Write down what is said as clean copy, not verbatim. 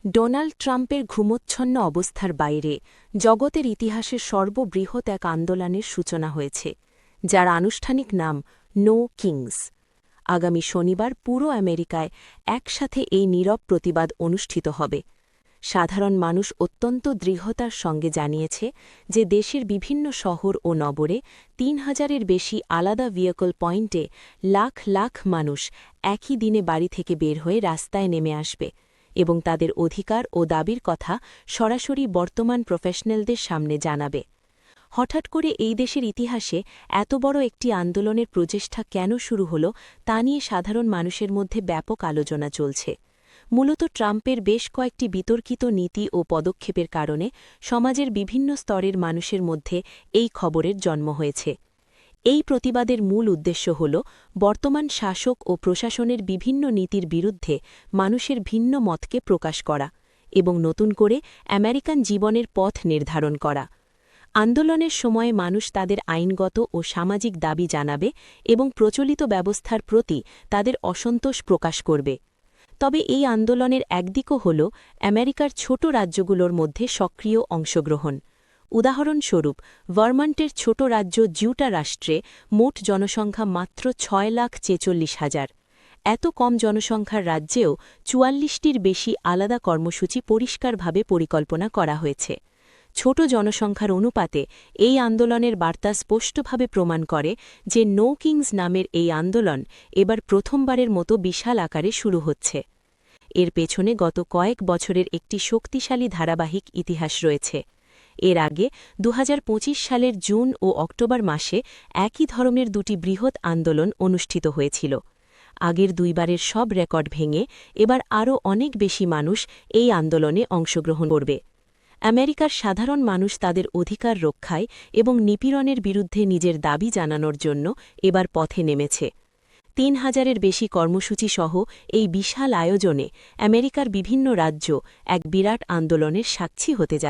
Donald ট্রাম্পের ঘুমোচ্ছন্ন অবস্থার বাইরে জগতের ইতিহাসের সর্ববৃহৎ এক আন্দোলনের সূচনা হয়েছে, যার আনুষ্ঠানিক নাম নো কিংস। আগামী শনিবার পুরো আমেরিকায় একসাথে এই নীরব প্রতিবাদ অনুষ্ঠিত হবে। সাধারণ মানুষ অত্যন্ত দৃঢ়তার সঙ্গে জানিয়েছে যে দেশের বিভিন্ন শহর ও নগরে ৩,০০০-এর বেশি আলাদা ভেহিকল পয়েন্টে লাখ লাখ মানুষ একই দিনে বাড়ি থেকে বের হয়ে রাস্তায় নেমে আসবে এবং তাদের অধিকার ও দাবির কথা সরাসরি বর্তমান প্রফেশনালদের সামনে জানাবে। হঠাৎ করে এই দেশের ইতিহাসে এত বড় একটি আন্দোলনের প্রচেষ্টা কেন শুরু হল তা নিয়ে সাধারণ মানুষের মধ্যে ব্যাপক আলোচনা চলছে। মূলত ট্রাম্পের বেশ কয়েকটি বিতর্কিত নীতি ও পদক্ষেপের কারণে সমাজের বিভিন্ন স্তরের মানুষের মধ্যে এই খবরের জন্ম হয়েছে। এই প্রতিবাদের মূল উদ্দেশ্য হল বর্তমান শাসক ও প্রশাসনের বিভিন্ন নীতির বিরুদ্ধে মানুষের ভিন্ন মতকে প্রকাশ করা এবং নতুন করে আমেরিকান জীবনের পথ নির্ধারণ করা। আন্দোলনের সময়ে মানুষ তাদের আইনগত ও সামাজিক দাবি জানাবে এবং প্রচলিত ব্যবস্থার প্রতি তাদের অসন্তোষ প্রকাশ করবে। তবে এই আন্দোলনের একদিকও হল আমেরিকার ছোট রাজ্যগুলোর মধ্যে সক্রিয় অংশগ্রহণ। উদাহরণস্বরূপ, ভারমন্টের ছোট রাজ্য জিউটা রাষ্ট্রে মোট জনসংখ্যা মাত্র ৬,৪৬,০০০। এত কম জনসংখ্যার রাজ্যেও ৪৪টির বেশি আলাদা কর্মসূচি পরিষ্কারভাবে পরিকল্পনা করা হয়েছে। ছোট জনসংখ্যার অনুপাতে এই আন্দোলনের বার্তা স্পষ্টভাবে প্রমাণ করে যে নো কিংস নামের এই আন্দোলন এবার প্রথমবারের মতো বিশাল আকারে শুরু হচ্ছে। এর পেছনে গত কয়েক বছরের একটি শক্তিশালী ধারাবাহিক ইতিহাস রয়েছে। এর আগে ২০২৫ সালের জুন ও অক্টোবর মাসে একই ধরনের দুটি বৃহৎ আন্দোলন অনুষ্ঠিত হয়েছিল। আগের দুইবারের সব রেকর্ড ভেঙে এবার আরও অনেক বেশি মানুষ এই আন্দোলনে অংশগ্রহণ করবে। আমেরিকার সাধারণ মানুষ তাদের অধিকার রক্ষায় এবং নিপীড়নের বিরুদ্ধে নিজের দাবি জানানোর জন্য এবার পথে নেমেছে। ৩,০০০-এর বেশি কর্মসূচি সহ এই বিশাল আয়োজনে আমেরিকার বিভিন্ন রাজ্য এক বিরাট আন্দোলনের সাক্ষী হতে যাচ্ছে।